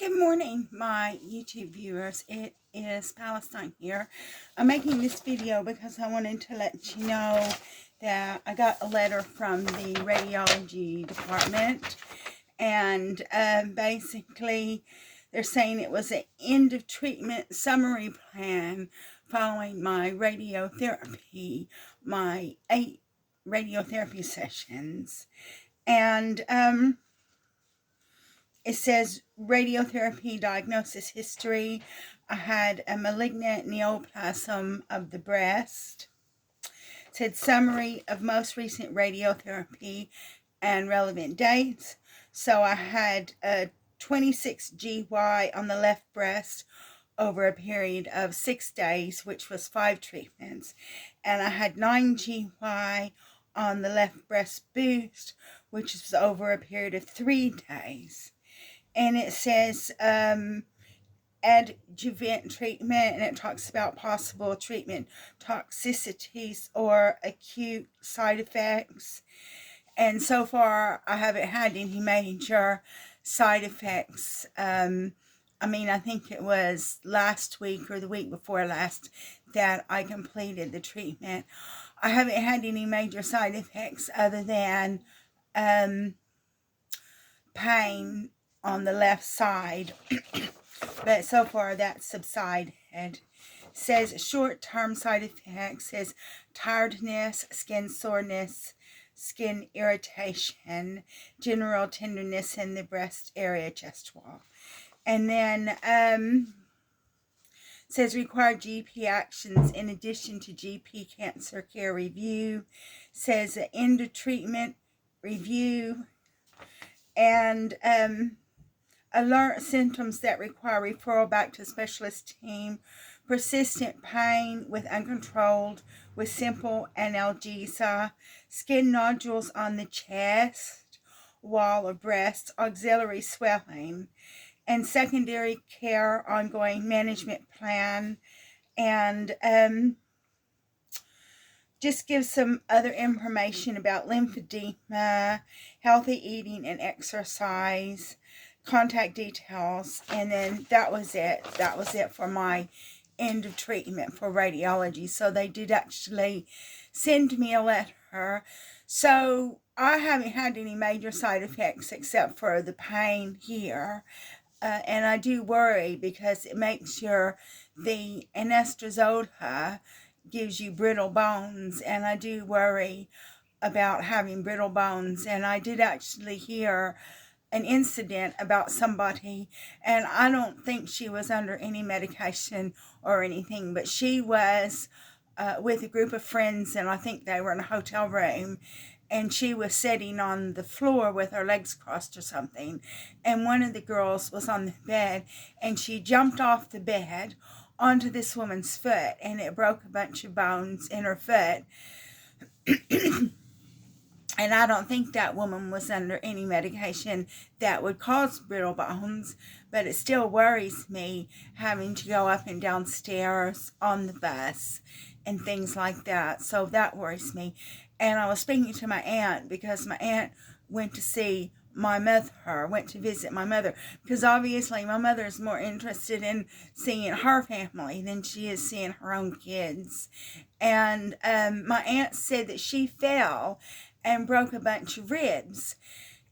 Good morning, my YouTube viewers. It is Palestine here. I'm making this video because I wanted to let you know that I got a letter from the radiology department, and basically they're saying it was an end of treatment summary plan following my radiotherapy, my 8 radiotherapy sessions. And it says radiotherapy diagnosis history. I had a malignant neoplasm of the breast. It said summary of most recent radiotherapy and relevant dates. So I had a 26 GY on the left breast over a period of 6 days, which was 5 treatments. And I had 9 GY on the left breast boost, which was over a period of 3 days. And it says adjuvant treatment, and it talks about possible treatment toxicities or acute side effects. And so far, I haven't had any major side effects. I think it was last week or the week before last that I completed the treatment. I haven't had any major side effects other than pain on the left side, but so far that's subsided. Says short-term side effects, says tiredness, skin soreness, skin irritation, general tenderness in the breast area, chest wall. And then says required GP actions in addition to GP cancer care review. Says end of treatment review, and alert symptoms that require referral back to specialist team, persistent pain with uncontrolled with simple analgesia, skin nodules on the chest, wall of breast, auxiliary swelling, and secondary care ongoing management plan, and just give some other information about lymphedema, healthy eating and exercise, contact details, and then that was it. That was it for my end of treatment for radiology. So they did actually send me a letter. So I haven't had any major side effects except for the pain here. And I do worry because it makes the anastrozole gives you brittle bones, and I do worry about having brittle bones. And I did actually hear an incident about somebody, and I don't think she was under any medication or anything, but she was with a group of friends, and I think they were in a hotel room, and she was sitting on the floor with her legs crossed or something, and one of the girls was on the bed, and she jumped off the bed onto this woman's foot, and it broke a bunch of bones in her foot. And I don't think that woman was under any medication that would cause brittle bones, but it still worries me having to go up and down stairs on the bus and things like that. So that worries me. And I was speaking to my aunt because my aunt went to see my mother, went to visit my mother, because obviously my mother is more interested in seeing her family than she is seeing her own kids. And my aunt said that she fell and broke a bunch of ribs.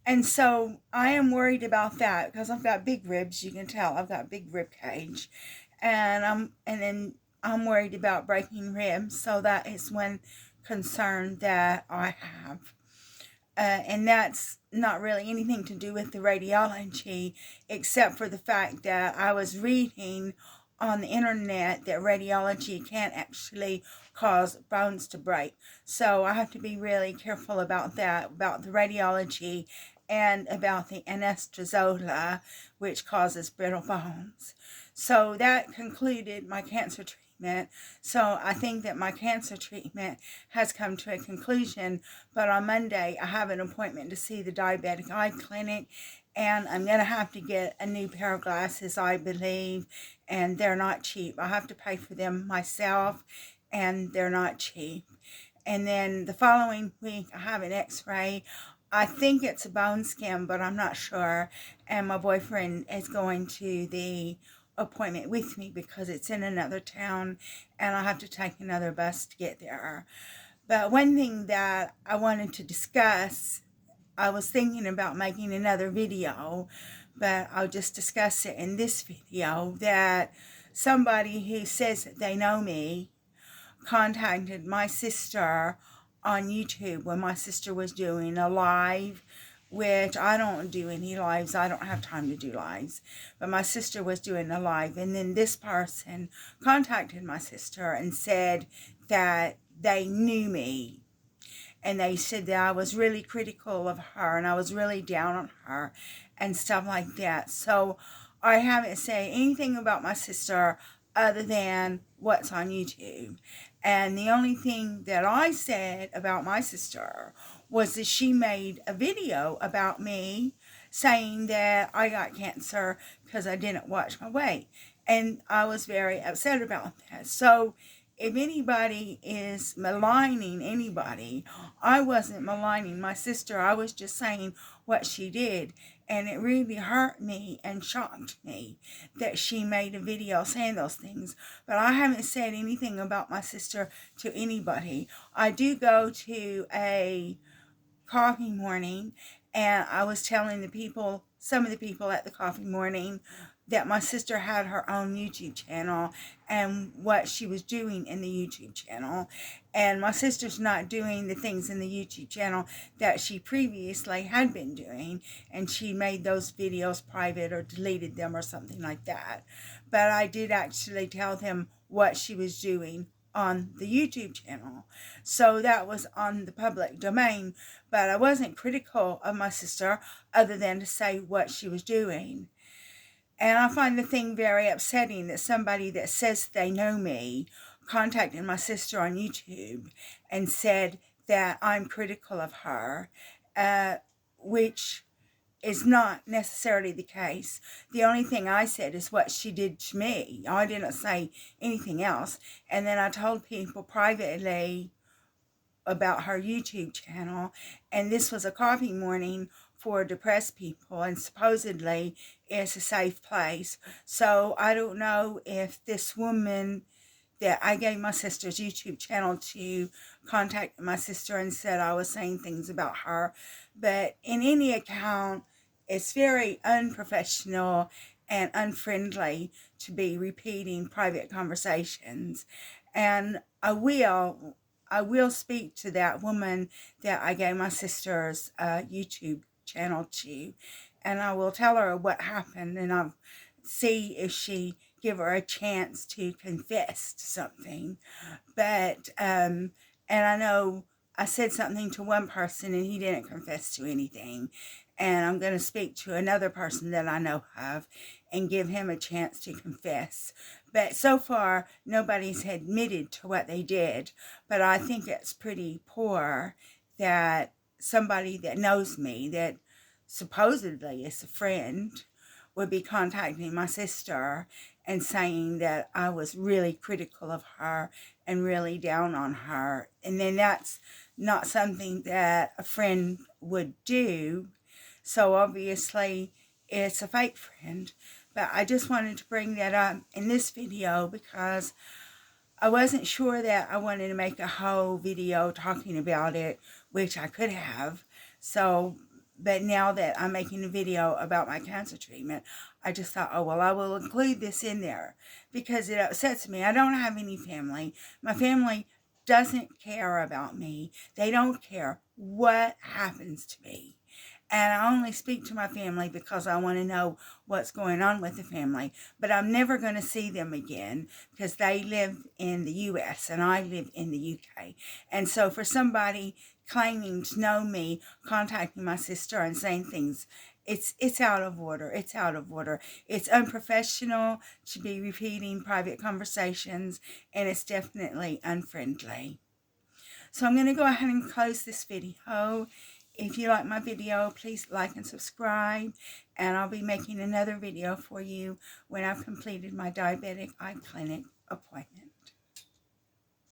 And so I am worried about that because I've got big ribs. You can tell I've got big rib cage, and then I'm worried about breaking ribs. So that is one concern that I have. And that's not really anything to do with the radiology, except for the fact that I was reading on the internet that radiology can actually cause bones to break. So I have to be really careful about that, about the radiology and about the anastrozole, which causes brittle bones. So that concluded my cancer treatment. So I think that my cancer treatment has come to a conclusion, but on Monday I have an appointment to see the diabetic eye clinic, and I'm going to have to get a new pair of glasses, I believe, and they're not cheap. I have to pay for them myself, and they're not cheap. And then the following week I have an x-ray I think it's a bone scan, but I'm not sure. And my boyfriend is going to the appointment with me because it's in another town and I have to take another bus to get there. But one thing that I wanted to discuss, I was thinking about making another video, but I'll just discuss it in this video, that somebody who says that they know me contacted my sister on YouTube when my sister was doing a live, which I don't do any lives. I don't have time to do lives. But my sister was doing a live, and then this person contacted my sister and said that they knew me. And they said that I was really critical of her and I was really down on her and stuff like that. So I haven't said anything about my sister other than what's on YouTube. And the only thing that I said about my sister was that she made a video about me saying that I got cancer because I didn't watch my weight. And I was very upset about that. So if anybody is maligning anybody, I wasn't maligning my sister. I was just saying what she did. And it really hurt me and shocked me that she made a video saying those things. But I haven't said anything about my sister to anybody. I do go to a coffee morning, and I was telling the people, some of the people at the coffee morning, that my sister had her own YouTube channel and what she was doing in the YouTube channel. And my sister's not doing the things in the YouTube channel that she previously had been doing, and she made those videos private or deleted them or something like that. But I did actually tell them what she was doing on the YouTube channel. So that was on the public domain, but I wasn't critical of my sister other than to say what she was doing. And I find the thing very upsetting that somebody that says they know me contacted my sister on YouTube and said that I'm critical of her, which is not necessarily the case. The only thing I said is what she did to me. I didn't say anything else. And then I told people privately about her YouTube channel, and this was a coffee morning for depressed people, and supposedly it's a safe place. So I don't know if this woman that I gave my sister's YouTube channel to contacted my sister and said I was saying things about her. But in any account, it's very unprofessional and unfriendly to be repeating private conversations. And I will speak to that woman that I gave my sister's YouTube channel to, and I will tell her what happened, and I'll see if she give her a chance to confess to something. But and I know I said something to one person and he didn't confess to anything, and I'm going to speak to another person that I know of and give him a chance to confess. But so far, nobody's admitted to what they did. But I think it's pretty poor that somebody that knows me, that supposedly is a friend, would be contacting my sister and saying that I was really critical of her and really down on her. And then that's not something that a friend would do. So obviously it's a fake friend. But I just wanted to bring that up in this video because I wasn't sure that I wanted to make a whole video talking about it, which I could have. So, but now that I'm making a video about my cancer treatment, I just thought, oh, well, I will include this in there because it upsets me. I don't have any family. My family doesn't care about me. They don't care what happens to me. And I only speak to my family because I want to know what's going on with the family. But I'm never going to see them again because they live in the U.S. and I live in the UK. And so for somebody claiming to know me, contacting my sister and saying things, it's out of order. It's out of order. It's unprofessional to be repeating private conversations, and it's definitely unfriendly. So I'm going to go ahead and close this video. If you like my video, please like and subscribe, and I'll be making another video for you when I've completed my diabetic eye clinic appointment.